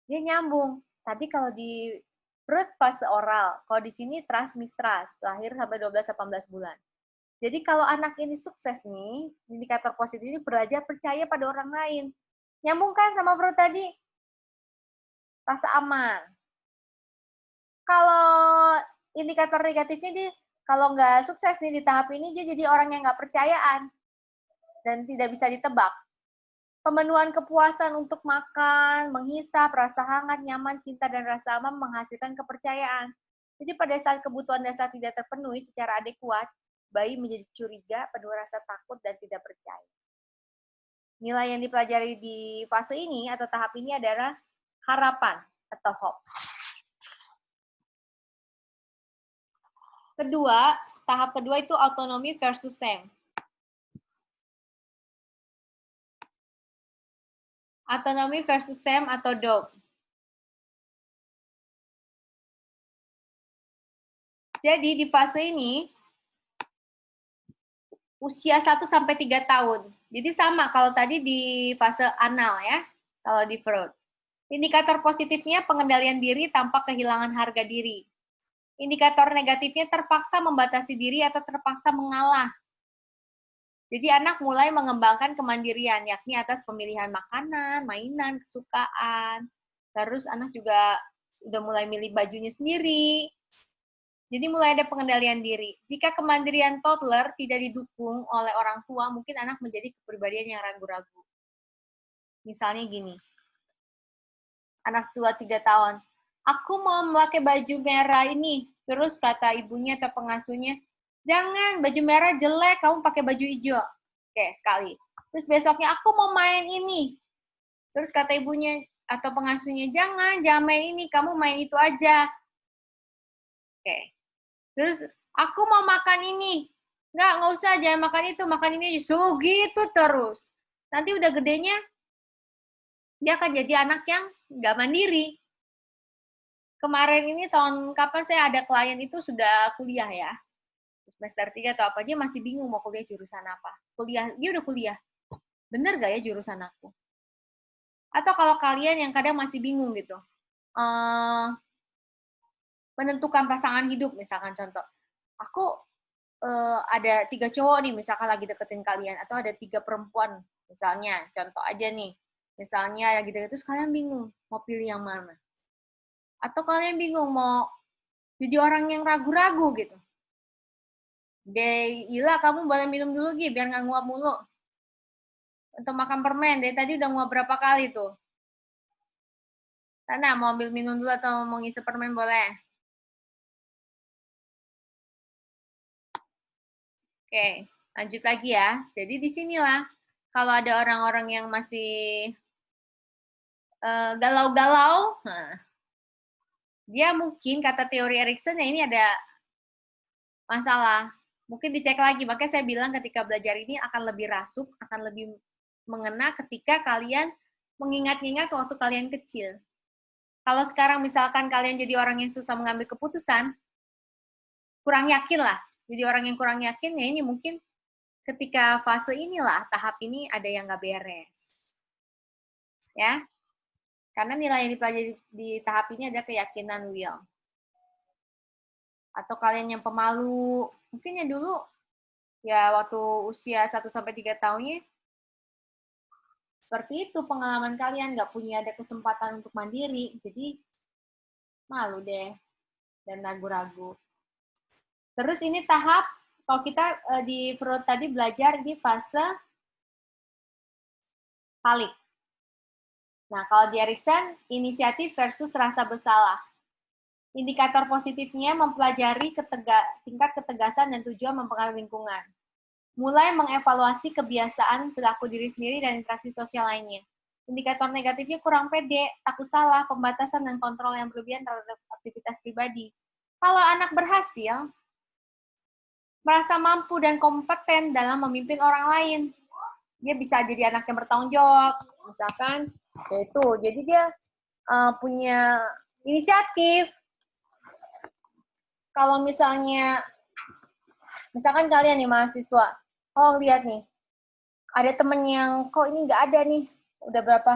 Dia nyambung. Tadi kalau di Freud fase oral, kalau di sini trust mistrust, lahir sampai 12-18 bulan. Jadi kalau anak ini sukses nih, indikator positif ini belajar percaya pada orang lain. Nyambung kan sama Freud tadi? Rasa aman. Kalau indikator negatifnya dia kalau nggak sukses nih di tahap ini, dia jadi orang yang nggak percayaan. dan tidak bisa ditebak. Pemenuhan kepuasan untuk makan, menghisap, rasa hangat, nyaman, cinta, dan rasa aman menghasilkan kepercayaan. Jadi pada saat kebutuhan dasar tidak terpenuhi secara adekuat, bayi menjadi curiga, penuh rasa takut, dan tidak percaya. Nilai yang dipelajari di fase ini atau tahap ini adalah harapan atau hope. Kedua, tahap kedua itu autonomi versus shame. Autonomi versus shame atau doubt. Jadi di fase ini, usia 1 sampai 3 tahun. Jadi sama kalau tadi di fase anal ya, kalau di Freud. Indikator positifnya pengendalian diri tanpa kehilangan harga diri. Indikator negatifnya terpaksa membatasi diri atau terpaksa mengalah. Jadi anak mulai mengembangkan kemandirian, yakni atas pemilihan makanan, mainan, kesukaan. Terus anak juga sudah mulai milih bajunya sendiri. Jadi mulai ada pengendalian diri. Jika kemandirian toddler tidak didukung oleh orang tua, mungkin anak menjadi kepribadian yang ragu-ragu. Misalnya gini, anak tua 3 tahun, aku mau memakai baju merah ini. Terus kata ibunya atau pengasuhnya, jangan, baju merah jelek, kamu pakai baju hijau. Oke, sekali. Terus besoknya, aku mau main ini. Terus kata ibunya atau pengasuhnya, jangan main ini, kamu main itu aja. Oke. Terus, aku mau makan ini. Nggak usah, jangan makan itu, makan ini aja. So, gitu terus. Nanti udah gedenya, dia akan jadi anak yang nggak mandiri. Kemarin ini tahun kapan saya ada klien itu sudah kuliah ya. Semester 3 atau apa, dia masih bingung mau kuliah jurusan apa. Dia udah kuliah. Bener gak ya jurusan aku? Atau kalau kalian yang kadang masih bingung gitu. Menentukan pasangan hidup, misalkan contoh. Aku ada 3 cowok nih, misalkan lagi deketin kalian. Atau ada 3 perempuan, misalnya. Contoh aja nih. Misalnya lagi deket, terus kalian bingung mau pilih yang mana. Atau kalian bingung mau jadi orang yang ragu-ragu gitu. Gila, kamu boleh minum dulu, Gi, biar nggak nguap mulu. Untuk makan permen, dari tadi udah nguap berapa kali tuh. Sana, mau ambil minum dulu atau mau ngisi permen boleh. Oke, lanjut lagi ya. Jadi disinilah, kalau ada orang-orang yang masih galau-galau, dia mungkin, kata teori Erikson, ya ini ada masalah. Mungkin dicek lagi, makanya saya bilang ketika belajar ini akan lebih rasuk, akan lebih mengena ketika kalian mengingat-ingat waktu kalian kecil. Kalau sekarang misalkan kalian jadi orang yang susah mengambil keputusan, kurang yakin lah. Jadi orang yang kurang yakin, ya ini mungkin ketika fase inilah, tahap ini ada yang nggak beres. Ya, karena nilai yang dipelajari di tahap ini ada keyakinan will. Atau kalian yang pemalu, mungkin ya dulu, ya waktu usia 1-3 tahunnya, seperti itu pengalaman kalian, nggak punya ada kesempatan untuk mandiri, jadi malu deh, dan ragu-ragu. Terus ini tahap, kalau kita di Freud tadi belajar di fase balik. Nah, kalau di Erikson, inisiatif versus rasa bersalah. Indikator positifnya mempelajari tingkat ketegasan dan tujuan mempengaruhi lingkungan. Mulai mengevaluasi kebiasaan perilaku diri sendiri dan interaksi sosial lainnya. Indikator negatifnya kurang pede, takut salah, pembatasan dan kontrol yang berlebihan terhadap aktivitas pribadi. Kalau anak berhasil, merasa mampu dan kompeten dalam memimpin orang lain. Dia bisa jadi anak yang bertanggung jawab, misalkan, yaitu. Jadi dia punya inisiatif. Kalau misalkan kalian nih mahasiswa, oh lihat nih, ada temen yang kok ini nggak ada nih, udah berapa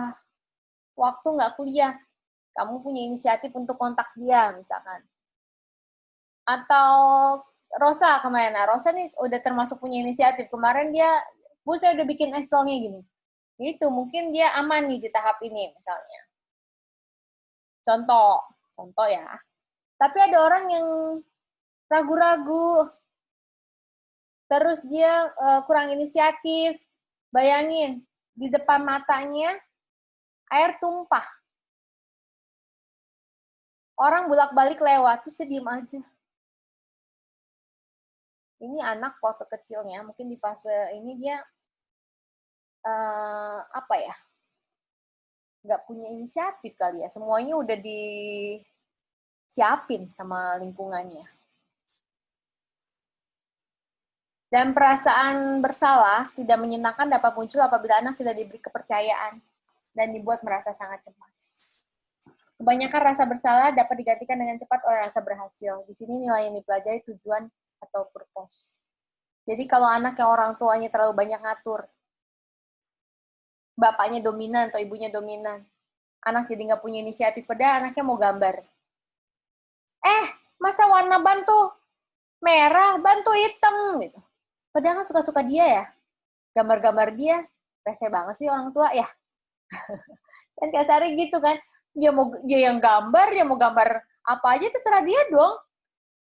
waktu nggak kuliah, kamu punya inisiatif untuk kontak dia, misalkan. Atau Rosa kemarin, nah Rosa nih udah termasuk punya inisiatif, kemarin dia, Bu saya udah bikin Excel-nya gini. Itu mungkin dia aman nih di tahap ini, misalnya. Contoh ya. Tapi ada orang yang ragu-ragu, terus dia kurang inisiatif, Bayangin, di depan matanya air tumpah. Orang bolak-balik lewat, terus dia diem aja. Ini anak waktu kecilnya, mungkin di fase ini dia apa ya, nggak punya inisiatif kali ya. Semuanya udah disiapin sama lingkungannya. Dan perasaan bersalah tidak menyenangkan dapat muncul apabila anak tidak diberi kepercayaan dan dibuat merasa sangat cemas. Kebanyakan rasa bersalah dapat digantikan dengan cepat oleh rasa berhasil. Di sini nilai yang dipelajari tujuan atau purpose. Jadi kalau anak yang orang tuanya terlalu banyak ngatur, bapaknya dominan atau ibunya dominan, anak jadi nggak punya inisiatif, padahal anaknya mau gambar. Masa warna ban tuh merah, ban tuh hitam gitu. Padahal kan suka-suka dia ya, gambar-gambar dia, rese banget sih orang tua ya. Kan kasarnya gitu kan, dia yang gambar, dia mau gambar apa aja terserah dia dong.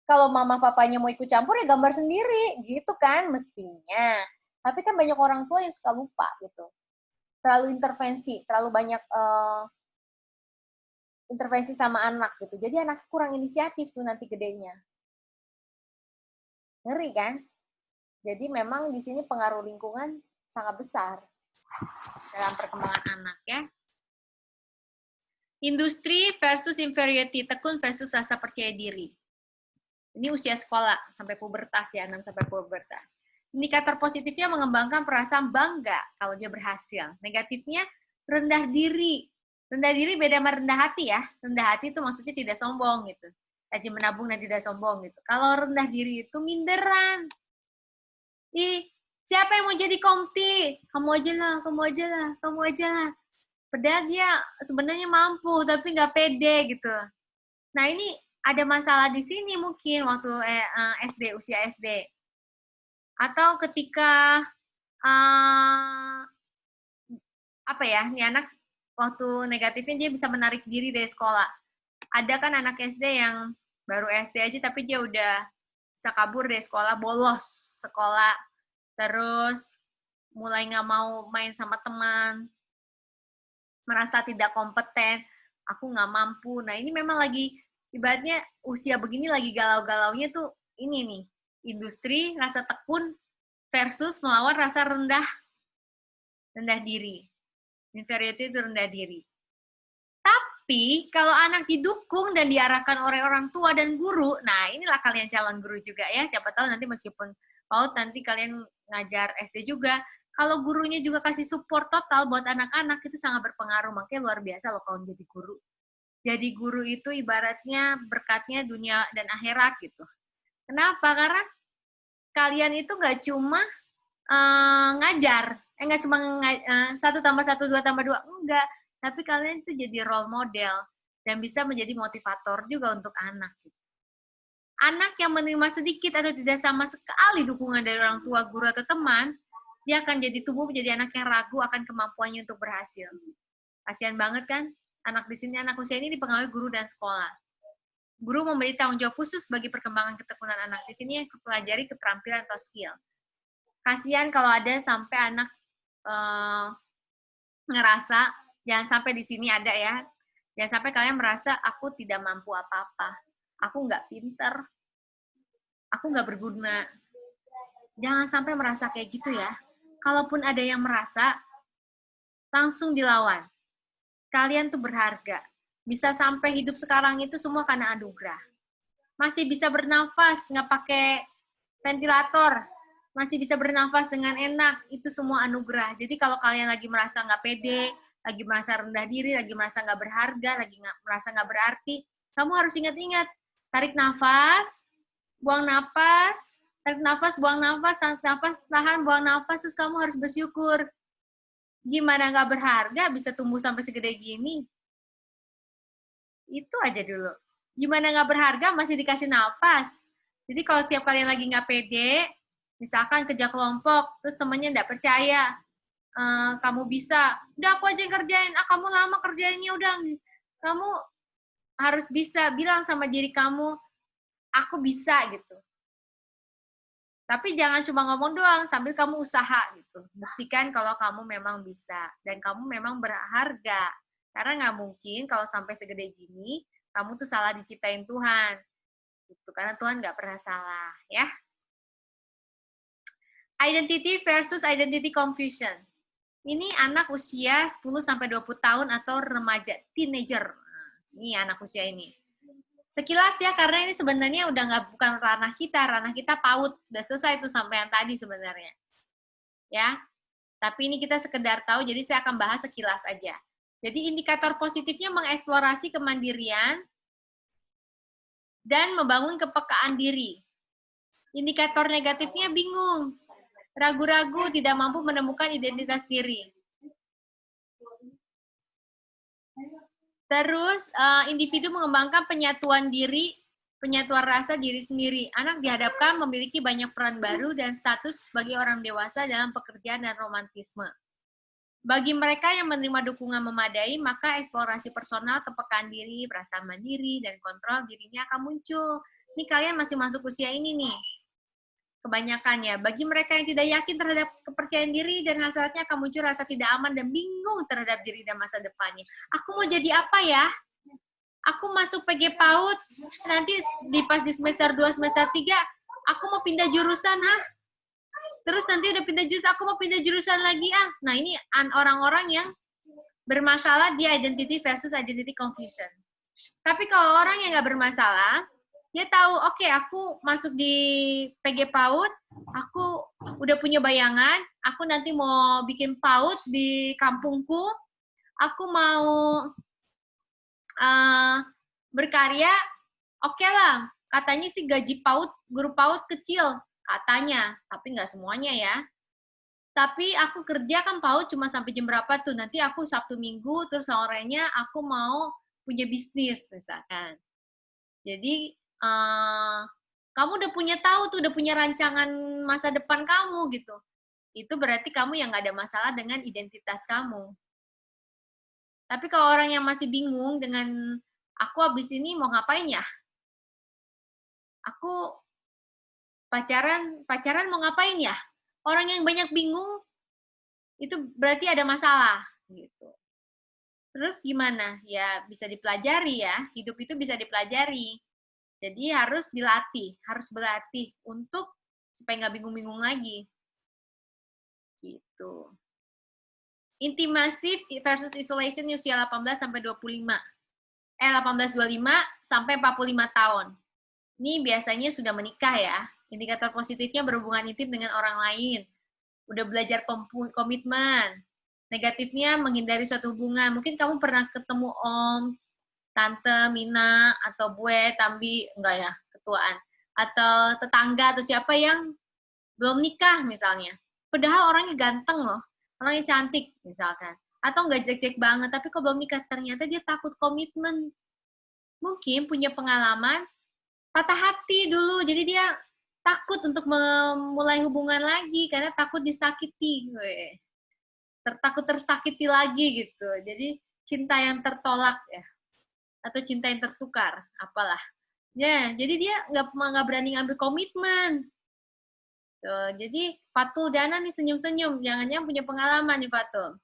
Kalau mama papanya mau ikut campur ya gambar sendiri, gitu kan mestinya. Tapi kan banyak orang tua yang suka lupa gitu. Terlalu intervensi, terlalu banyak intervensi sama anak gitu. Jadi anak kurang inisiatif tuh nanti gedenya. Ngeri kan? Jadi memang di sini pengaruh lingkungan sangat besar dalam perkembangan anak ya. Industri versus inferiority, tekun versus rasa percaya diri. Ini usia sekolah sampai pubertas ya, 6 sampai pubertas. Indikator positifnya mengembangkan perasaan bangga kalau dia berhasil. Negatifnya rendah diri. Rendah diri beda sama rendah hati ya. Rendah hati itu maksudnya tidak sombong gitu. Rajin menabung dan tidak sombong gitu. Kalau rendah diri itu minderan. Siapa yang mau jadi komti? Kamu aja lah, kamu aja lah, kamu aja lah. Padahal dia sebenarnya mampu, tapi nggak pede gitu. Nah ini ada masalah di sini mungkin waktu SD, usia SD. Atau ketika apa ya, nih anak waktu negatifnya dia bisa menarik diri dari sekolah. Ada kan anak SD yang baru SD aja tapi dia udah bisa kabur dari sekolah, bolos sekolah, terus mulai nggak mau main sama teman, merasa tidak kompeten, aku nggak mampu. Nah ini memang lagi, ibaratnya usia begini lagi galau-galaunya tuh ini nih, industri, rasa tekun versus melawan rasa rendah diri. Inferiority itu rendah diri. Tapi kalau anak didukung dan diarahkan oleh orang tua dan guru, nah inilah kalian calon guru juga ya. Siapa tahu nanti meskipun nanti kalian ngajar SD juga, kalau gurunya juga kasih support total buat anak-anak itu sangat berpengaruh. Makanya luar biasa loh kalau jadi guru. Jadi guru itu ibaratnya berkatnya dunia dan akhirat gitu. Kenapa? Karena kalian itu nggak cuma ngajar, nggak cuma 1 tambah 1, 2 tambah 2, enggak. Tapi kalian itu jadi role model dan bisa menjadi motivator juga untuk anak. Anak yang menerima sedikit atau tidak sama sekali dukungan dari orang tua, guru, atau teman, dia akan jadi tumbuh menjadi anak yang ragu akan kemampuannya untuk berhasil. Kasihan banget kan? Anak di sini, anak usia ini dipengaruhi guru dan sekolah. Guru memiliki tanggung jawab khusus bagi perkembangan ketekunan anak. Di sini yang pelajari keterampilan atau skill. Kasihan kalau ada sampai anak ngerasa, jangan sampai di sini ada ya, jangan sampai kalian merasa aku tidak mampu apa-apa, aku nggak pinter, aku nggak berguna. Jangan sampai merasa kayak gitu ya. Kalaupun ada yang merasa, langsung dilawan. Kalian tuh berharga. Bisa sampai hidup sekarang itu semua karena anugerah. Masih bisa bernafas, nggak pakai ventilator, masih bisa bernafas dengan enak, itu semua anugerah. Jadi kalau kalian lagi merasa nggak pede, lagi merasa rendah diri, lagi merasa nggak berharga, lagi merasa nggak berarti, kamu harus ingat-ingat, tarik nafas, buang nafas, tarik nafas, buang nafas, tarik nafas, tahan, buang nafas, terus kamu harus bersyukur. Gimana nggak berharga bisa tumbuh sampai segede gini? Itu aja dulu. Gimana nggak berharga masih dikasih nafas. Jadi kalau tiap kalian lagi nggak pede, misalkan kerja kelompok, terus temennya nggak percaya, kamu bisa, udah aku aja yang kerjain, kamu lama kerjainnya, udah, kamu harus bisa bilang sama diri kamu, aku bisa gitu. Tapi jangan cuma ngomong doang, sambil kamu usaha gitu. Buktikan kalau kamu memang bisa dan kamu memang berharga. Karena nggak mungkin kalau sampai segede gini, kamu tuh salah diciptain Tuhan. Gitu, karena Tuhan nggak pernah salah, ya. Identity versus identity confusion. Ini anak usia 10-20 tahun atau remaja, teenager. Nah, ini anak usia ini. Sekilas ya, karena ini sebenarnya udah bukan ranah kita PAUD. Udah selesai tuh sampai yang tadi sebenarnya. Ya, tapi ini kita sekedar tahu, jadi saya akan bahas sekilas aja. Jadi indikator positifnya mengeksplorasi kemandirian dan membangun kepekaan diri. Indikator negatifnya bingung, ragu-ragu, tidak mampu menemukan identitas diri. Terus individu mengembangkan penyatuan diri, penyatuan rasa diri sendiri. Anak dihadapkan memiliki banyak peran baru dan status sebagai orang dewasa dalam pekerjaan dan romantisme. Bagi mereka yang menerima dukungan memadai, maka eksplorasi personal, kepekaan diri, perasaan mandiri, dan kontrol dirinya akan muncul. Ini kalian masih masuk usia ini nih. Kebanyakannya. Bagi mereka yang tidak yakin terhadap kepercayaan diri dan hasilnya akan muncul rasa tidak aman dan bingung terhadap diri dan masa depannya. Aku mau jadi apa ya? Aku masuk PG PAUD, nanti pas di semester 2, semester 3, aku mau pindah jurusan, terus nanti udah pindah jurusan, aku mau pindah jurusan lagi, Nah, ini orang-orang yang bermasalah di identity versus identity confusion. Tapi kalau orang yang nggak bermasalah, dia tahu, oke, aku masuk di PG PAUD, aku udah punya bayangan, aku nanti mau bikin PAUD di kampungku, aku mau berkarya, oke lah, katanya sih gaji PAUD, guru PAUD kecil, katanya, tapi nggak semuanya ya. Tapi aku kerja kan PAUD cuma sampai jam berapa tuh, nanti aku Sabtu Minggu, terus sorenya aku mau punya bisnis, misalkan. Jadi, kamu udah punya tahu tuh, udah punya rancangan masa depan kamu, gitu. Itu berarti kamu yang nggak ada masalah dengan identitas kamu. Tapi kalau orang yang masih bingung dengan, aku habis ini mau ngapain ya? Aku pacaran mau ngapain ya? Orang yang banyak bingung, itu berarti ada masalah, gitu. Terus gimana? Ya bisa dipelajari ya, hidup itu bisa dipelajari. Jadi harus dilatih, harus berlatih untuk supaya nggak bingung-bingung lagi. Gitu. Intimasi versus isolation usia 18 sampai 25. 18-25 sampai 45 tahun. Ini biasanya sudah menikah ya. Indikator positifnya berhubungan intim dengan orang lain. Udah belajar komitmen. Negatifnya menghindari suatu hubungan. Mungkin kamu pernah ketemu om, tante, mina, atau bue, tambi, enggak ya, ketuaan. Atau tetangga, atau siapa yang belum nikah misalnya. Padahal orangnya ganteng loh. Orangnya cantik misalkan. Atau enggak jelek-jelek banget, tapi kok belum nikah. Ternyata dia takut komitmen. Mungkin punya pengalaman patah hati dulu, jadi dia takut untuk memulai hubungan lagi karena takut disakiti, takut tersakiti lagi gitu. Jadi cinta yang tertolak ya, atau cinta yang tertukar, apalah. Ya, jadi dia nggak berani ngambil komitmen. Tuh, jadi Fatul jangan nih senyum-senyum, jangan-jangan punya pengalaman nih Fatul.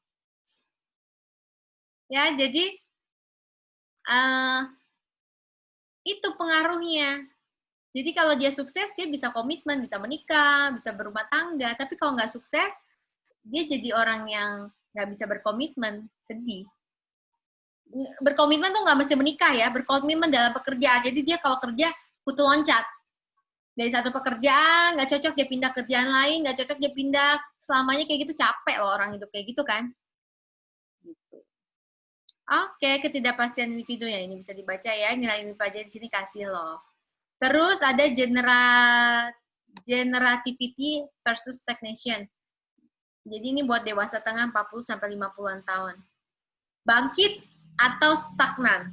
Ya, jadi itu pengaruhnya. Jadi kalau dia sukses, dia bisa komitmen, bisa menikah, bisa berumah tangga. Tapi kalau nggak sukses, dia jadi orang yang nggak bisa berkomitmen, sedih. Berkomitmen tuh nggak mesti menikah ya, berkomitmen dalam pekerjaan. Jadi dia kalau kerja, kutu loncat. Dari satu pekerjaan, nggak cocok dia pindah kerjaan lain, nggak cocok dia pindah, selamanya kayak gitu, capek loh orang hidup kayak gitu kan. Gitu. Oke, ketidakpastian individu ya, ini bisa dibaca ya, nilai pelajaran di sini kasih loh. Terus ada generativity versus stagnation. Jadi ini buat dewasa tengah 40-50-an tahun. Bangkit atau stagnan.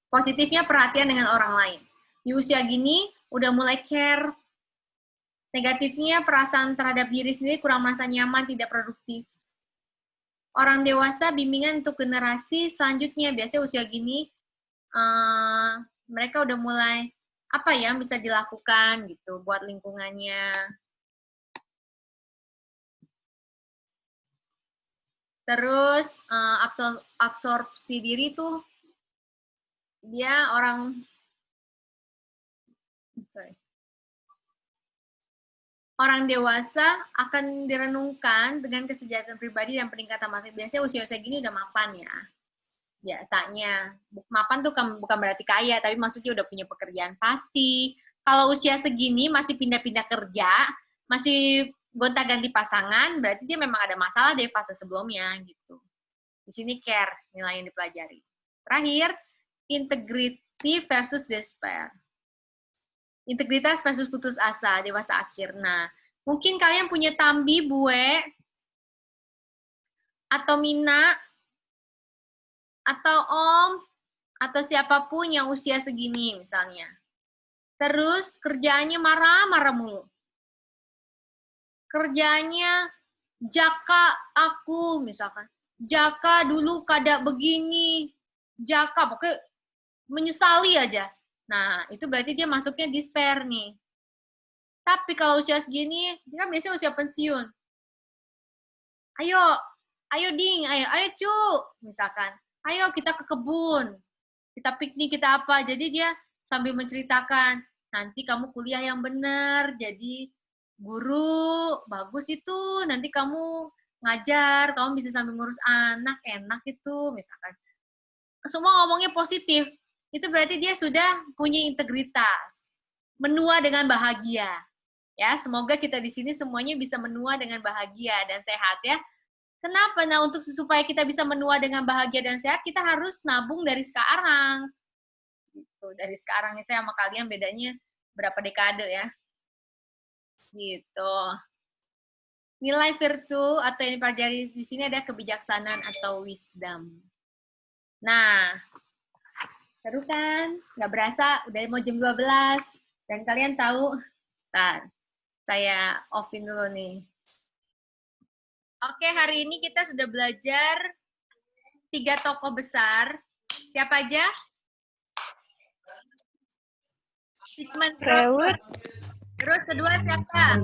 Positifnya perhatian dengan orang lain. Di usia gini udah mulai care. Negatifnya perasaan terhadap diri sendiri kurang merasa nyaman, tidak produktif. Orang dewasa bimbingan untuk generasi selanjutnya. Biasanya usia gini mereka udah mulai apa yang bisa dilakukan gitu buat lingkungannya. Terus absorpsi diri tuh dia orang dewasa akan direnungkan dengan kesejahteraan pribadi dan peningkatan materi. Biasanya usia-usia gini udah mapan ya. Biasanya. Mapan tuh bukan berarti kaya, tapi maksudnya udah punya pekerjaan pasti. Kalau usia segini masih pindah-pindah kerja, masih gonta-ganti pasangan, berarti dia memang ada masalah dari fase sebelumnya gitu. Di sini care, nilai yang dipelajari. Terakhir, integrity versus despair. Integritas versus putus asa, dewasa akhir. Nah, mungkin kalian punya Tambi, Bue, atau Mina, atau Om, atau siapapun yang usia segini misalnya. Terus kerjaannya marah-marah mulu. Kerjaannya Jaka aku misalkan. Jaka dulu kada begini. Jaka pokoknya menyesali aja. Nah, itu berarti dia masuknya despair nih. Tapi kalau usia segini, dia kan biasanya usia pensiun. Ayo Ding, ayo Cu, misalkan. Ayo kita ke kebun, kita piknik, kita apa. Jadi dia sambil menceritakan, nanti kamu kuliah yang benar, jadi guru, bagus itu, nanti kamu ngajar, kamu bisa sambil ngurus anak, enak itu, misalkan. Semua ngomongnya positif, itu berarti dia sudah punya integritas, menua dengan bahagia. Ya, semoga kita di sini semuanya bisa menua dengan bahagia dan sehat ya. Kenapa? Nah, untuk supaya kita bisa menua dengan bahagia dan sehat, kita harus nabung dari sekarang. Gitu. Dari sekarang saya sama kalian bedanya berapa dekade ya. Gitu. Nilai virtu atau yang dipelajari di sini ada kebijaksanaan atau wisdom. Nah, seru kan? Nggak berasa, udah mau jam 12. Dan kalian tahu, saya offin dulu nih. Oke, hari ini kita sudah belajar 3 tokoh besar. Siapa aja? Sigmund Freud. Terus kedua siapa?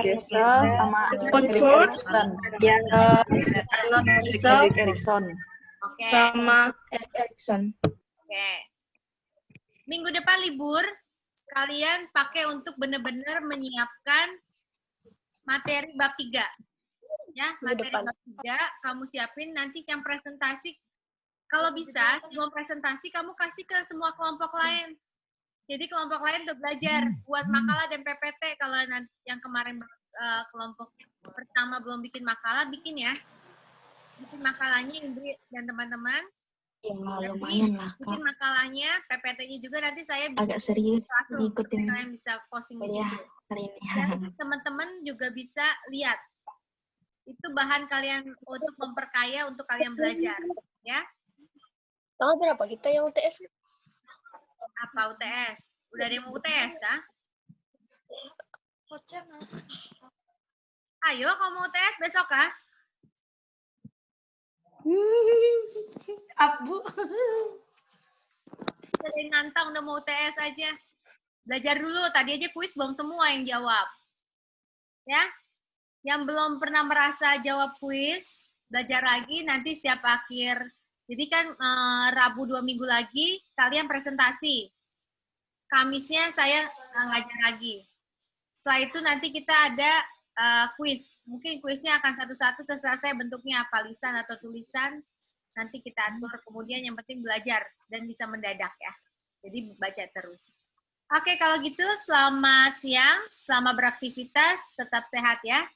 Gesell sama Erikson. Erikson. Oke. Sama Erikson. Oke. Minggu depan libur, kalian pakai untuk benar-benar menyiapkan materi bab 3. Ya, materi bab 3 kamu siapin, nanti yang presentasi kalau bisa sebelum presentasi kamu kasih ke semua kelompok lain. Jadi kelompok lain udah belajar buat makalah dan PPT. Kalau yang kemarin kelompok pertama belum bikin makalah, bikin ya. Bikin makalahnya Indri dan teman-teman. Ya, lumayan lah, Kak. Bikin makalahnya, PPT-nya juga nanti saya agak serius ngikutin. Kalian bisa posting di situ. Hari ini. Dan teman-teman juga bisa lihat. Itu bahan kalian untuk memperkaya untuk kalian belajar, ya. Tanggal berapa kita yang UTS? Apa UTS? Udah ada yang mau UTS, kah? Ayo, kamu mau UTS besok, kah? Abu. Ada yang nantang udah mau UTS aja. Belajar dulu, tadi aja kuis belum semua yang jawab. Ya? Yang belum pernah merasa jawab kuis, belajar lagi nanti setiap akhir. Jadi kan Rabu 2 minggu lagi, kalian presentasi. Kamisnya saya ngajar lagi. Setelah itu nanti kita ada kuis. Mungkin kuisnya akan satu-satu, terserah saya bentuknya apa, lisan atau tulisan. Nanti kita atur, kemudian yang penting belajar dan bisa mendadak ya. Jadi baca terus. Oke, kalau gitu selamat siang, selamat beraktivitas, tetap sehat ya.